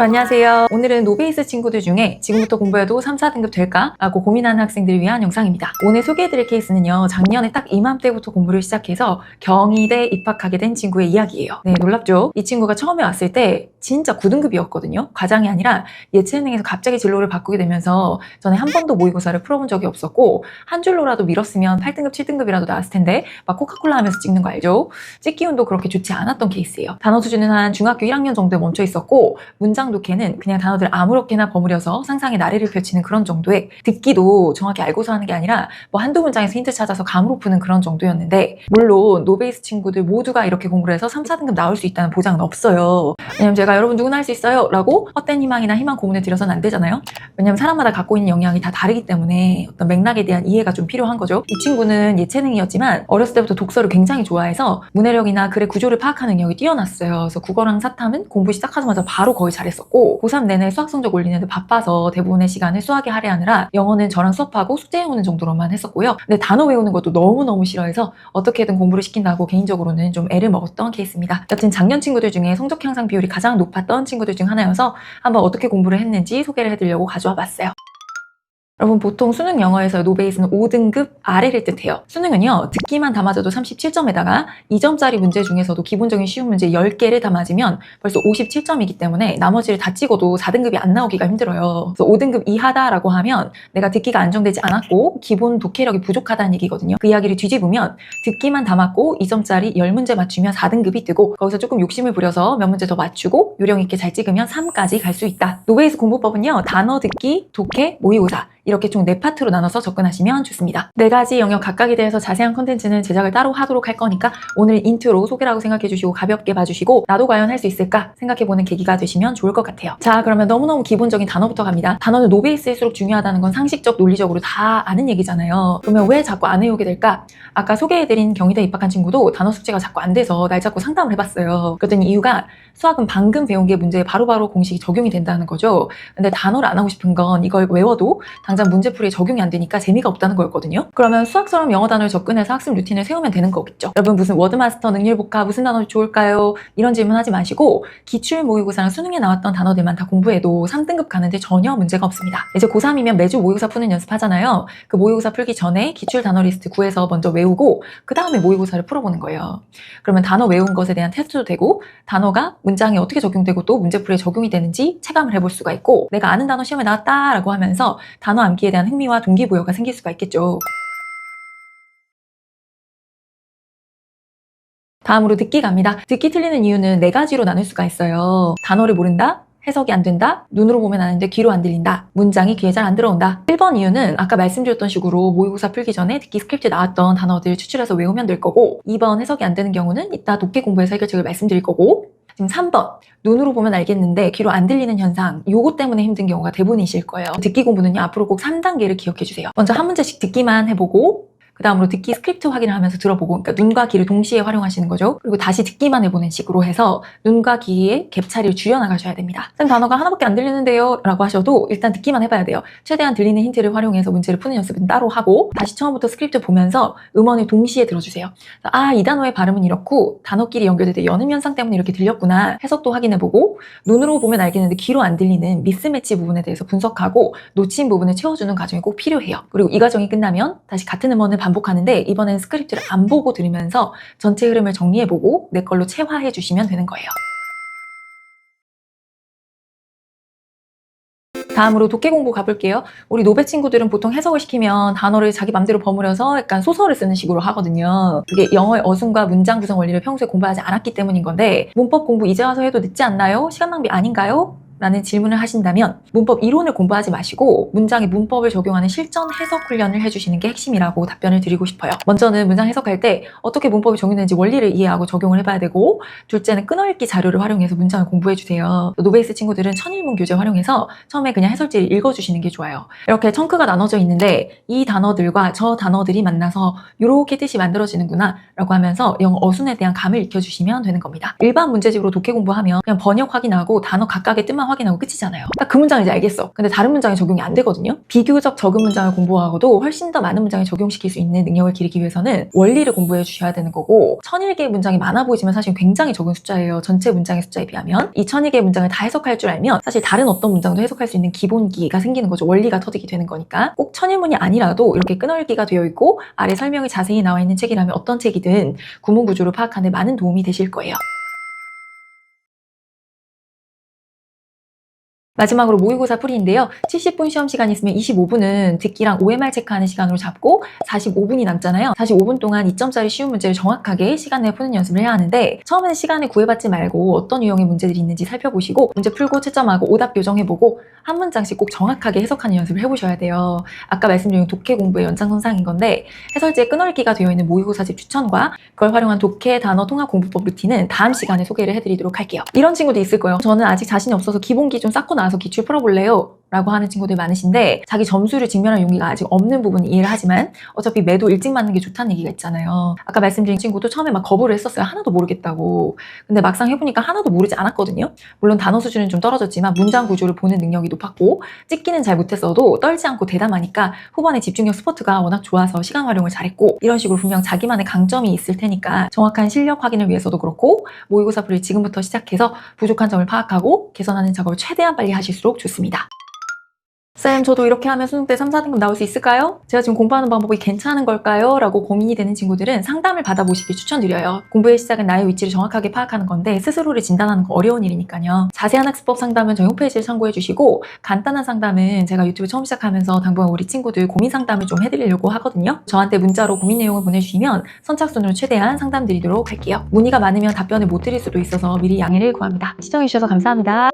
안녕하세요. 오늘은 노베이스 친구들 중에 지금부터 공부해도 3, 4등급 될까? 라고 고민하는 학생들을 위한 영상입니다. 오늘 소개해드릴 케이스는요. 작년에 딱 이맘때부터 공부를 시작해서 경희대 입학하게 된 친구의 이야기예요. 네, 놀랍죠? 이 친구가 처음에 왔을 때 진짜 9등급이었거든요. 과장이 아니라 예체능에서 갑자기 진로를 바꾸게 되면서 전에 한 번도 모의고사를 풀어본 적이 없었고 한 줄로라도 밀었으면 8등급, 7등급이라도 나왔을 텐데 막 코카콜라 하면서 찍는 거 알죠? 찍기 운도 그렇게 좋지 않았던 케이스예요. 단어 수준은 한 중학교 1학년 정도에 멈춰 있었고 문장 독해는 그냥 단어들 아무렇게나 버무려서 상상의 나래를 펼치는 그런 정도의, 듣기도 정확히 알고서 하는 게 아니라 뭐 한두 문장에서 힌트 찾아서 감으로 푸는 그런 정도였는데, 물론 노베이스 친구들 모두가 이렇게 공부를 해서 3, 4등급 나올 수 있다는 보장은 없어요. 왜냐면 제가 여러분 누구나 할 수 있어요 라고 헛된 희망이나 희망 고문을 드려서는 안 되잖아요. 왜냐면 사람마다 갖고 있는 영향이 다 다르기 때문에 어떤 맥락에 대한 이해가 좀 필요한 거죠. 이 친구는 예체능이었지만 어렸을 때부터 독서를 굉장히 좋아해서 문해력이나 글의 구조를 파악하는 능력이 뛰어났어요. 그래서 국어랑 사탐은 공부 시작하자마자 바로 거의 잘했었고, 고3 내내 수학 성적 올리는데 바빠서 대부분의 시간을 수학에 할애하느라 영어는 저랑 수업하고 숙제 외우는 정도로만 했었고요. 근데 단어 외우는 것도 너무너무 싫어해서 어떻게든 공부를 시킨다고 개인적으로는 좀 애를 먹었던 케이스입니다. 여튼 작년 친구들 중에 성적 향상 비율이 가장 높았던 친구들 중 하나여서 한번 어떻게 공부를 했는지 소개를 해드리려고 가져와 봤어요. 여러분, 보통 수능 영어에서 노베이스는 5등급 아래를 뜻해요. 수능은요, 듣기만 다 맞아도 37점에다가 2점짜리 문제 중에서도 기본적인 쉬운 문제 10개를 다 맞으면 벌써 57점이기 때문에 나머지를 다 찍어도 4등급이 안 나오기가 힘들어요. 그래서 5등급 이하다라고 하면 내가 듣기가 안정되지 않았고 기본 독해력이 부족하다는 얘기거든요. 그 이야기를 뒤집으면 듣기만 다 맞고 2점짜리 10문제 맞추면 4등급이 뜨고, 거기서 조금 욕심을 부려서 몇 문제 더 맞추고 요령 있게 잘 찍으면 3까지 갈 수 있다. 노베이스 공부법은요, 단어 듣기, 독해, 모의고사 이렇게 총 4파트로 나눠서 접근하시면 좋습니다. 4가지 영역 각각에 대해서 자세한 컨텐츠는 제작을 따로 하도록 할 거니까 오늘 인트로 소개라고 생각해 주시고 가볍게 봐주시고 나도 과연 할 수 있을까 생각해보는 계기가 되시면 좋을 것 같아요. 자, 그러면 너무너무 기본적인 단어부터 갑니다. 단어는 노베이스일수록 중요하다는 건 상식적, 논리적으로 다 아는 얘기잖아요. 그러면 왜 자꾸 안 외우게 될까? 아까 소개해드린 경희대 입학한 친구도 단어 숙제가 자꾸 안 돼서 날 잡고 상담을 해봤어요. 그랬더니 이유가 수학은 방금 배운 게 문제에 바로바로 공식이 적용이 된다는 거죠. 근데 단어를 안 하고 싶은 건 이걸 외워도 당장 문제풀이에 적용이 안 되니까 재미가 없다는 거였거든요. 그러면 수학처럼 영어 단어를 접근해서 학습 루틴을 세우면 되는 거겠죠. 여러분, 무슨 워드마스터, 능률복합, 무슨 단어 좋을까요? 이런 질문 하지 마시고 기출 모의고사랑 수능에 나왔던 단어들만 다 공부해도 3등급 가는데 전혀 문제가 없습니다. 이제 고3이면 매주 모의고사 푸는 연습하잖아요. 그 모의고사 풀기 전에 기출 단어 리스트 구해서 먼저 외우고 그 다음에 모의고사를 풀어보는 거예요. 그러면 단어 외운 것에 대한 테스트도 되고 단어가 문장에 어떻게 적용되고 또 문제풀이에 적용이 되는지 체감을 해볼 수가 있고, 내가 아는 단어 시험에 나왔다라고 하면서 단어 암기에 대한 흥미와 동기부여가 생길 수가 있겠죠. 다음으로 듣기 갑니다. 듣기 틀리는 이유는 4가지로 나눌 수가 있어요. 단어를 모른다, 해석이 안 된다, 눈으로 보면 아는데 귀로 안 들린다, 문장이 귀에 잘 안 들어온다. 1번 이유는 아까 말씀드렸던 식으로 모의고사 풀기 전에 듣기 스크립트에 나왔던 단어들 추출해서 외우면 될 거고, 2번 해석이 안 되는 경우는 이따 독해 공부에서 해결책을 말씀드릴 거고, 지금 3번 눈으로 보면 알겠는데 귀로 안 들리는 현상, 요거 때문에 힘든 경우가 대부분이실 거예요. 듣기 공부는요, 앞으로 꼭 3단계를 기억해 주세요. 먼저 한 문제씩 듣기만 해보고, 그 다음으로 듣기 스크립트 확인을 하면서 들어보고, 그러니까 눈과 귀를 동시에 활용하시는 거죠. 그리고 다시 듣기만 해보는 식으로 해서 눈과 귀에 갭 차이를 줄여나가셔야 됩니다. 선 단어가 하나밖에 안 들리는데요 라고 하셔도 일단 듣기만 해봐야 돼요. 최대한 들리는 힌트를 활용해서 문제를 푸는 연습은 따로 하고, 다시 처음부터 스크립트 보면서 음원을 동시에 들어주세요. 아, 이 단어의 발음은 이렇고 단어끼리 연결될 때 연음 현상 때문에 이렇게 들렸구나, 해석도 확인해보고, 눈으로 보면 알겠는데 귀로 안 들리는 미스매치 부분에 대해서 분석하고 놓친 부분을 채워주는 과정이 꼭 필요해요. 그리고 이 과정이 끝나면 다시 같은 음원을 반복하는데 이번에는 스크립트를 안 보고 들으면서 전체 흐름을 정리해보고 내 걸로 체화해 주시면 되는 거예요. 다음으로 독해 공부 가볼게요. 우리 노베 친구들은 보통 해석을 시키면 단어를 자기 맘대로 버무려서 약간 소설을 쓰는 식으로 하거든요. 그게 영어의 어순과 문장 구성 원리를 평소에 공부하지 않았기 때문인 건데, 문법 공부 이제 와서 해도 늦지 않나요? 시간 낭비 아닌가요? 라는 질문을 하신다면 문법 이론을 공부하지 마시고 문장에 문법을 적용하는 실전 해석 훈련을 해주시는 게 핵심이라고 답변을 드리고 싶어요. 먼저는 문장 해석할 때 어떻게 문법이 적용되는지 원리를 이해하고 적용을 해봐야 되고, 둘째는 끊어읽기 자료를 활용해서 문장을 공부해주세요. 노베이스 친구들은 천일문 교재 활용해서 처음에 그냥 해설지를 읽어주시는 게 좋아요. 이렇게 청크가 나눠져 있는데 이 단어들과 저 단어들이 만나서 이렇게 뜻이 만들어지는구나 라고 하면서 영어 어순에 대한 감을 익혀주시면 되는 겁니다. 일반 문제집으로 독해 공부하면 그냥 번역 확인하고 단어 각각의 뜻만 확인하고 끝이잖아요. 딱 그 문장인지 알겠어. 근데 다른 문장에 적용이 안 되거든요. 비교적 적은 문장을 공부하고도 훨씬 더 많은 문장에 적용시킬 수 있는 능력을 기르기 위해서는 원리를 공부해 주셔야 되는 거고 1001개의 문장이 많아 보이지만 사실 굉장히 적은 숫자예요. 전체 문장의 숫자에 비하면. 이 1001개의 문장을 다 해석할 줄 알면 사실 다른 어떤 문장도 해석할 수 있는 기본기가 생기는 거죠. 원리가 터득이 되는 거니까. 꼭 1001문이 아니라도 이렇게 끈얼기가 되어 있고 아래 설명이 자세히 나와 있는 책이라면 어떤 책이든 구문 구조를 파악하는 데 많은 도움이 되실 거예요. 마지막으로 모의고사 풀이인데요. 70분 시험 시간이 있으면 25분은 듣기랑 OMR 체크하는 시간으로 잡고 45분이 남잖아요. 45분 동안 2점짜리 쉬운 문제를 정확하게 시간 내에 푸는 연습을 해야 하는데 처음에는 시간을 구애받지 말고 어떤 유형의 문제들이 있는지 살펴보시고 문제 풀고 채점하고 오답 교정해보고 한 문장씩 꼭 정확하게 해석하는 연습을 해보셔야 돼요. 아까 말씀드린 독해 공부의 연장선상인 건데 해설지에 끈얼기가 되어 있는 모의고사집 추천과 그걸 활용한 독해 단어 통합 공부법 루틴은 다음 시간에 소개를 해드리도록 할게요. 이런 친구도 있을 거예요. 저는 아직 자신이 없어서 기본기 좀 쌓고 나서 기출 풀어볼래요? 라고 하는 친구들 많으신데 자기 점수를 직면할 용기가 아직 없는 부분은 이해를 하지만 어차피 매도 일찍 맞는 게 좋다는 얘기가 있잖아요. 아까 말씀드린 친구도 처음에 막 거부를 했었어요. 하나도 모르겠다고. 근데 막상 해보니까 하나도 모르지 않았거든요. 물론 단어 수준은 좀 떨어졌지만 문장 구조를 보는 능력이 높았고 찍기는 잘 못했어도 떨지 않고 대담하니까 후반에 집중력 스포트가 워낙 좋아서 시간 활용을 잘했고 이런 식으로 분명 자기만의 강점이 있을 테니까 정확한 실력 확인을 위해서도 그렇고 모의고사 풀이를 지금부터 시작해서 부족한 점을 파악하고 개선하는 작업을 최대한 빨리 하실수록 좋습니다. 쌤, 저도 이렇게 하면 수능 때 3, 4등급 나올 수 있을까요? 제가 지금 공부하는 방법이 괜찮은 걸까요? 라고 고민이 되는 친구들은 상담을 받아보시길 추천드려요. 공부의 시작은 나의 위치를 정확하게 파악하는 건데 스스로를 진단하는 거 어려운 일이니까요. 자세한 학습법 상담은 저희 홈페이지를 참고해 주시고 간단한 상담은 제가 유튜브 처음 시작하면서 당분간 우리 친구들 고민 상담을 좀 해드리려고 하거든요. 저한테 문자로 고민 내용을 보내주시면 선착순으로 최대한 상담 드리도록 할게요. 문의가 많으면 답변을 못 드릴 수도 있어서 미리 양해를 구합니다. 시청해주셔서 감사합니다.